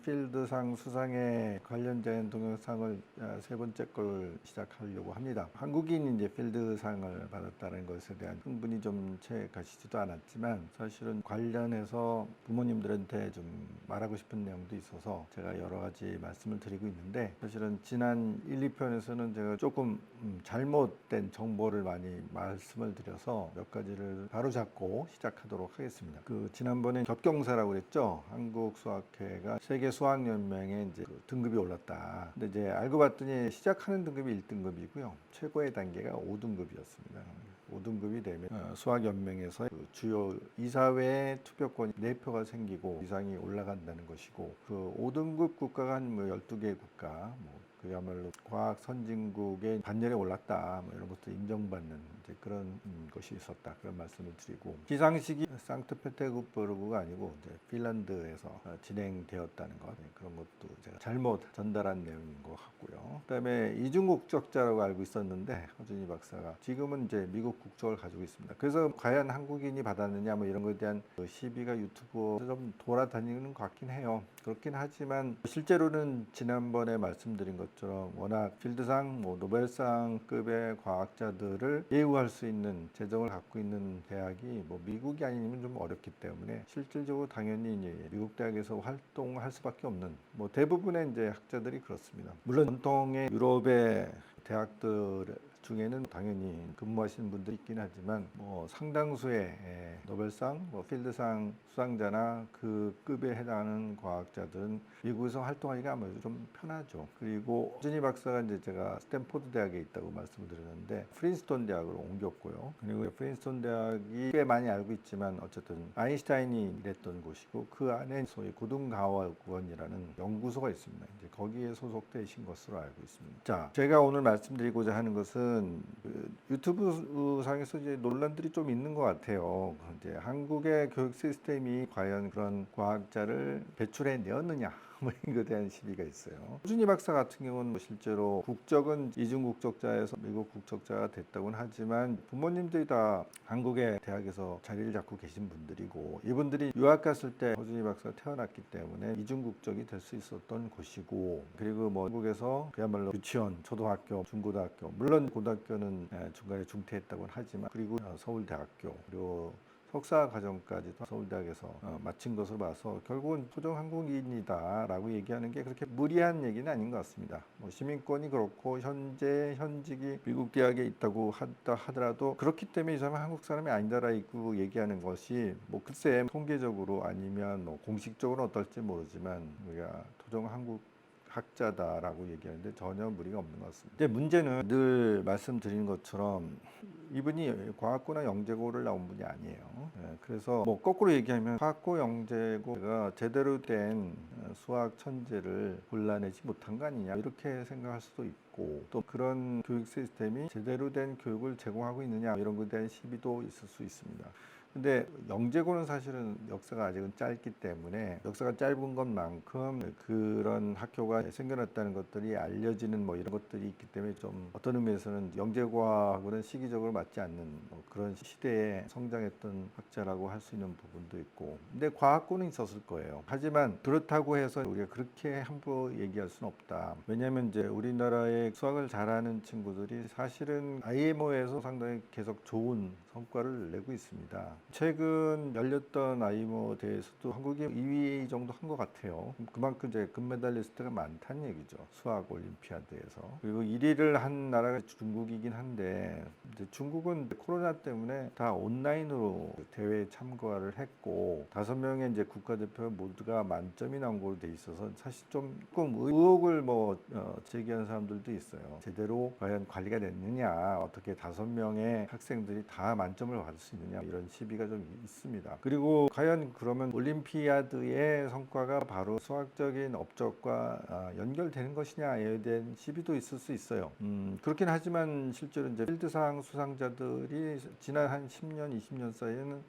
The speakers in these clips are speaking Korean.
필드상 수상에 관련된 동영상을 세 번째 걸 시작하려고 합니다. 한국인이 이제 필드상을 받았다는 것에 대한 흥분이 좀 채 가시지도 않았지만 사실은 관련해서 부모님들한테 좀 말하고 싶은 내용도 있어서 제가 여러 가지 말씀을 드리고 있는데, 사실은 지난 1, 2편에서는 제가 조금 잘못된 정보를 많이 말씀을 드려서 몇 가지를 바로잡고 시작하도록 하겠습니다. 지난번에 겹경사라고 그랬죠. 한국 수학회가 세계 수학연맹에 이제 등급이 올랐다. 근데 이제 알고 봤더니 시작하는 등급이 1등급이고요. 최고의 단계가 5등급이었습니다. 5등급이 되면 수학연맹에서 주요 이사회의 투표권이 4표가 생기고 이상이 올라간다는 것이고, 5등급 국가가 한 12개 국가, 그야말로 과학 선진국의 반열에 올랐다, 이런 것도 인정받는 이제 그런 것이 있었다, 그런 말씀을 드리고, 시상식이 상트페테르부르크가 아니고 이제 핀란드에서 진행되었다는 것, 그런 것도 제가 잘못 전달한 내용인 것 같고요. 그다음에 이중 국적자라고 알고 있었는데 허준희 박사가 지금은 이제 미국 국적을 가지고 있습니다. 그래서 과연 한국인이 받았느냐 이런 것에 대한 시비가 유튜브에 좀 돌아다니는 것 같긴 해요. 그렇긴 하지만 실제로는 지난번에 말씀드린 것처럼 워낙 필드상, 노벨상급의 과학자들을 예우할 수 있는 재정을 갖고 있는 대학이 미국이 아니면 좀 어렵기 때문에 실질적으로 당연히 이제 미국 대학에서 활동할 수밖에 없는 대부분의 이제 학자들이 그렇습니다. 물론 전통의 유럽의 대학들 중에는 당연히 근무하시는 분들이 있긴 하지만 상당수의 노벨상, 필드상 수상자나 그 급에 해당하는 과학자들은 미국에서 활동하기가 아무래도 좀 편하죠. 그리고 허준희 박사가 이제 제가 스탠포드 대학에 있다고 말씀을 드렸는데 프린스턴 대학으로 옮겼고요. 그리고 프린스턴 대학이 꽤 많이 알고 있지만 어쨌든 아인슈타인이 일했던 곳이고, 그 안에 소위 고등과학원이라는 연구소가 있습니다. 이제 거기에 소속되신 것으로 알고 있습니다. 자, 제가 오늘 말씀드리고자 하는 것은 유튜브 상에서 이제 논란들이 좀 있는 것 같아요. 이제 한국의 교육 시스템이 과연 그런 과학자를 배출해 내었느냐, 이거에 대한 시비가 있어요. 허준희 박사 같은 경우는 실제로 국적은 이중 국적자에서 미국 국적자가 됐다고는 하지만 부모님들이 다 한국의 대학에서 자리를 잡고 계신 분들이고, 이분들이 유학 갔을 때 허준희 박사가 태어났기 때문에 이중 국적이 될 수 있었던 곳이고, 그리고 한국에서 그야말로 유치원, 초등학교, 중고등학교, 물론 고등학교는 중간에 중퇴했다고는 하지만, 그리고 서울대학교, 그리고 석사 과정까지도 서울대학에서 마친 것으로 봐서 결국은 토종 한국인이다 라고 얘기하는 게 그렇게 무리한 얘기는 아닌 것 같습니다. 시민권이 그렇고 현직이 미국 대학에 있다고 하더라도 그렇기 때문에 이 사람은 한국 사람이 아니다라고 얘기하는 것이 글쎄 통계적으로 아니면 공식적으로 어떨지 모르지만 우리가 토종 한국 학자다라고 얘기하는데 전혀 무리가 없는 것 같습니다. 근데 문제는 늘 말씀드린 것처럼 이분이 과학고나 영재고를 나온 분이 아니에요. 그래서 거꾸로 얘기하면 과학고 영재고가 제대로 된 수학 천재를 골라내지 못한 거 아니냐, 이렇게 생각할 수도 있고, 또 그런 교육 시스템이 제대로 된 교육을 제공하고 있느냐, 이런 것에 대한 시비도 있을 수 있습니다. 근데 영재고는 사실은 역사가 아직은 짧기 때문에, 역사가 짧은 것만큼 그런 학교가 생겨났다는 것들이 알려지는 이런 것들이 있기 때문에 좀 어떤 의미에서는 영재고하고는 시기적으로 맞지 않는 그런 시대에 성장했던 학자라고 할 수 있는 부분도 있고, 근데 과학고는 있었을 거예요. 하지만 그렇다고 해서 우리가 그렇게 함부로 얘기할 수는 없다. 왜냐하면 이제 우리나라의 수학을 잘하는 친구들이 사실은 IMO에서 상당히 계속 좋은 성과를 내고 있습니다. 최근 열렸던 IMO 대회에서도 한국이 2위 정도 한 것 같아요. 그만큼 이제 금메달리스트가 많다는 얘기죠. 수학 올림피아드에서. 그리고 1위를 한 나라가 중국이긴 한데, 이제 중국은 코로나 때문에 다 온라인으로 대회에 참가를 했고 5명의 이제 국가대표 모두가 만점이 나온 걸로 돼 있어서 사실 조금 의혹을 제기하는 사람들도 있어요. 제대로 과연 관리가 됐느냐, 어떻게 5명의 학생들이 다 만점을 받을 수 있느냐, 이런 시비가 좀 있습니다. 그리고 과연 그러면 올림피아드의 성과가 바로 수학적인 업적과 연결되는 것이냐에 대한 시비도 있을 수 있어요. 그렇긴 하지만 실제로 이제 필드상 수상자들이 지난 한 10년, 20년 사이에는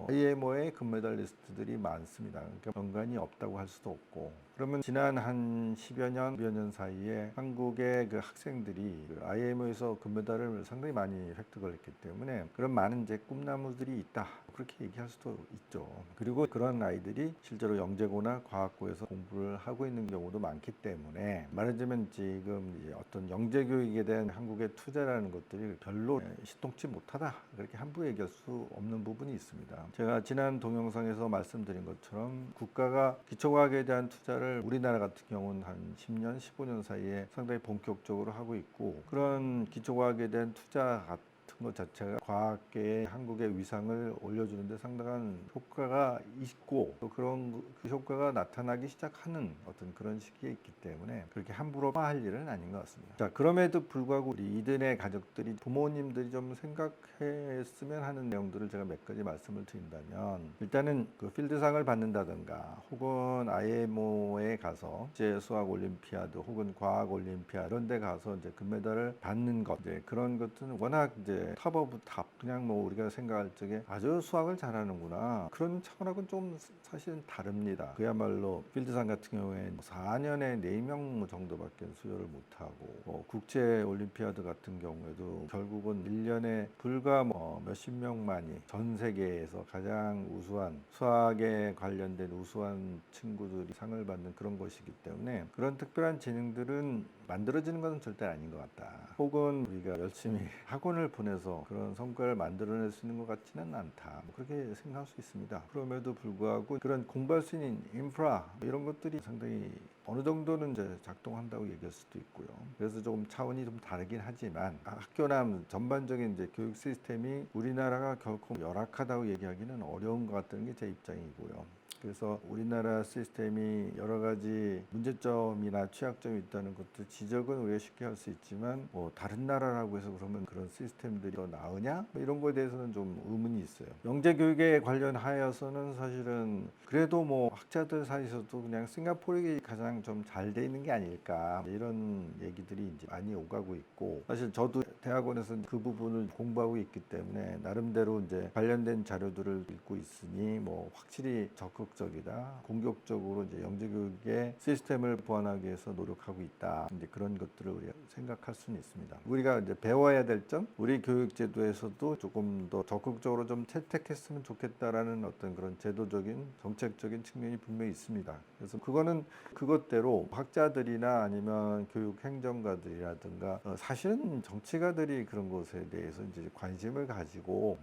IMO의 금메달리스트들이 많습니다. 그러니까 연관이 없다고 할 수도 없고, 그러면 지난 한 10여 년 사이에 한국의 그 학생들이 IMO에서 금메달을 상당히 많이 획득을 했기 때문에 그런 많은 이제 꿈나무들이 있다. 그렇게 얘기할 수도 있죠. 그리고 그런 아이들이 실제로 영재고나 과학고에서 공부를 하고 있는 경우도 많기 때문에 말하자면 지금 이제 어떤 영재 교육에 대한 한국의 투자라는 것들이 별로 시통치 못하다. 그렇게 함부로 얘기할 수 없는 부분이 있습니다. 제가 지난 동영상에서 말씀드린 것처럼 국가가 기초과학에 대한 투자를 우리나라 같은 경우는 한 10년, 15년 사이에 상당히 본격적으로 하고 있고 그런 기초과학에 대한 투자 같은 것 자체가 과학계의 한국의 위상을 올려주는데 상당한 효과가 있고 또 그런 그 효과가 나타나기 시작하는 어떤 그런 시기에 있기 때문에 그렇게 함부로 할 일은 아닌 것 같습니다. 자, 그럼에도 불구하고 우리 이들의 가족들이 부모님들이 좀 생각했으면 하는 내용들을 제가 몇 가지 말씀을 드린다면 일단은 그 필드상을 받는다든가 혹은 IMO에 가서 국제 수학 올림피아드 혹은 과학 올림피아드 이런 데 가서 이제 금메달을 받는 것 이제 그런 것들은 워낙 이제 탑 오브 탑 그냥 뭐 우리가 생각할 적에 아주 수학을 잘하는구나 그런 차원하고는 좀 사실은 다릅니다. 그야말로 필드상 같은 경우에 4년에 4명 정도밖에 수료를 못하고 국제 올림피아드 같은 경우에도 결국은 1년에 불과 몇십 명만이 전 세계에서 가장 우수한 수학에 관련된 우수한 친구들이 상을 받는 그런 것이기 때문에 그런 특별한 재능들은 만들어지는 것은 절대 아닌 것 같다. 혹은 우리가 열심히 학원을 보내서 그런 성과를 만들어낼 수 있는 것 같지는 않다. 그렇게 생각할 수 있습니다. 그럼에도 불구하고 그런 공부할 수 있는 인프라 이런 것들이 상당히 어느 정도는 이제 작동한다고 얘기할 수도 있고요. 그래서 조금 차원이 좀 다르긴 하지만 학교나 전반적인 이제 교육 시스템이 우리나라가 결코 열악하다고 얘기하기는 어려운 것 같다는 게 제 입장이고요. 그래서 우리나라 시스템이 여러 가지 문제점이나 취약점이 있다는 것도 지적은 우리가 쉽게 할 수 있지만 다른 나라라고 해서 그러면 그런 시스템들이 더 나으냐? 이런 거에 대해서는 좀 의문이 있어요. 영재 교육에 관련하여서는 사실은 그래도 학자들 사이에서도 그냥 싱가포르가 가장 좀 잘 돼 있는 게 아닐까 이런 얘기들이 이제 많이 오가고 있고 사실 저도 대학원에서 그 부분을 공부하고 있기 때문에 나름대로 이제 관련된 자료들을 읽고 있으니 확실히 적극적이다. 공격적으로 이제 영재 교육의 시스템을 보완하기 위해서 노력하고 있다. 이제 그런 것들을 우리가 생각할 수는 있습니다. 우리가 이제 배워야 될 점, 우리 교육제도에서도 조금 더 적극적으로 좀 채택했으면 좋겠다라는 어떤 그런 제도적인 정책적인 측면이 분명히 있습니다. 그래서 그거는 그것대로 학자들이나 아니면 교육 행정가들이라든가 사실은 정치가들이 그런 것에 대해서 이제 관심을 가지고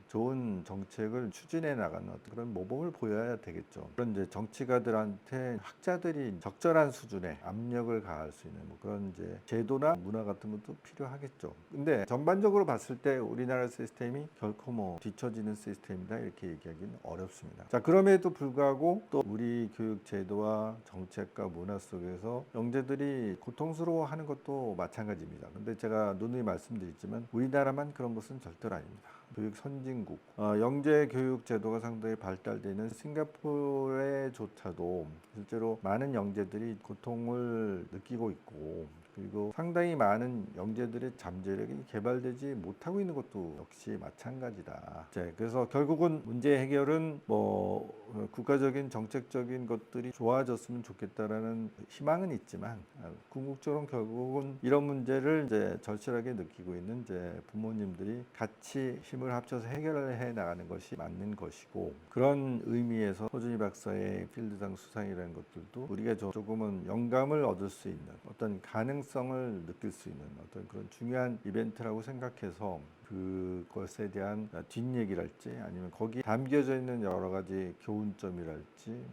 좋은 정책을 추진해 나가는 어떤 그런 모범을 보여야 되겠죠. 그런 이제 정치가들한테 학자들이 적절한 수준의 압력을 가할 수 있는 그런 이제 제도나 문화 같은 것도 필요하겠죠. 근데 전반적으로 봤을 때 우리나라 시스템이 결코 뒤처지는 시스템이다 이렇게 얘기하기는 어렵습니다. 자, 그럼에도 불구하고 또 우리 교육 제도와 정책과 문화 속에서 영재들이 고통스러워하는 것도 마찬가지입니다. 근데 제가 누누이 말씀드렸지만 우리나라만 그런 것은 절대로 아닙니다. 교육 선진국, 영재 교육 제도가 상당히 발달되는 싱가포르에조차도 실제로 많은 영재들이 고통을 느끼고 있고 그리고 상당히 많은 영재들의 잠재력이 개발되지 못하고 있는 것도 역시 마찬가지다. 그래서 결국은 문제 해결은 국가적인 정책적인 것들이 좋아졌으면 좋겠다라는 희망은 있지만 궁극적으로 결국은 이런 문제를 이제 절실하게 느끼고 있는 이제 부모님들이 같이 힘을 합쳐서 해결을 해 나가는 것이 맞는 것이고 그런 의미에서 허준희 박사의 필드상 수상이라는 것들도 우리가 조금은 영감을 얻을 수 있는 어떤 가능성을 느낄 수 있는 어떤 그런 중요한 이벤트라고 생각해서 그것에 대한 뒷얘기랄지 아니면 거기 담겨져 있는 여러 가지 교훈점이랄지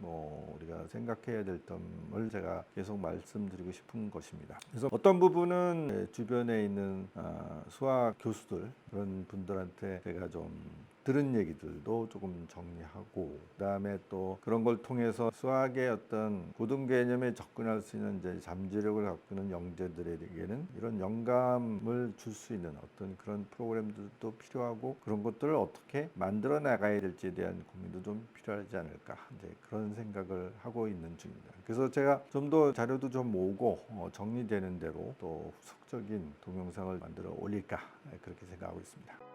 우리가 생각해야 될 점을 제가 계속 말씀드리고 싶은 것입니다. 그래서 어떤 부분은 주변에 있는 수학 교수들 그런 분들한테 제가 좀 들은 얘기들도 조금 정리하고 그다음에 또 그런 걸 통해서 수학의 어떤 고등 개념에 접근할 수 있는 이제 잠재력을 갖고 있는 영재들에게는 이런 영감을 줄 수 있는 어떤 그런 프로그램들도 필요하고 그런 것들을 어떻게 만들어 나가야 될지에 대한 고민도 좀 필요하지 않을까 이제 그런 생각을 하고 있는 중입니다. 그래서 제가 좀 더 자료도 좀 모으고 정리되는 대로 또 후속적인 동영상을 만들어 올릴까 그렇게 생각하고 있습니다.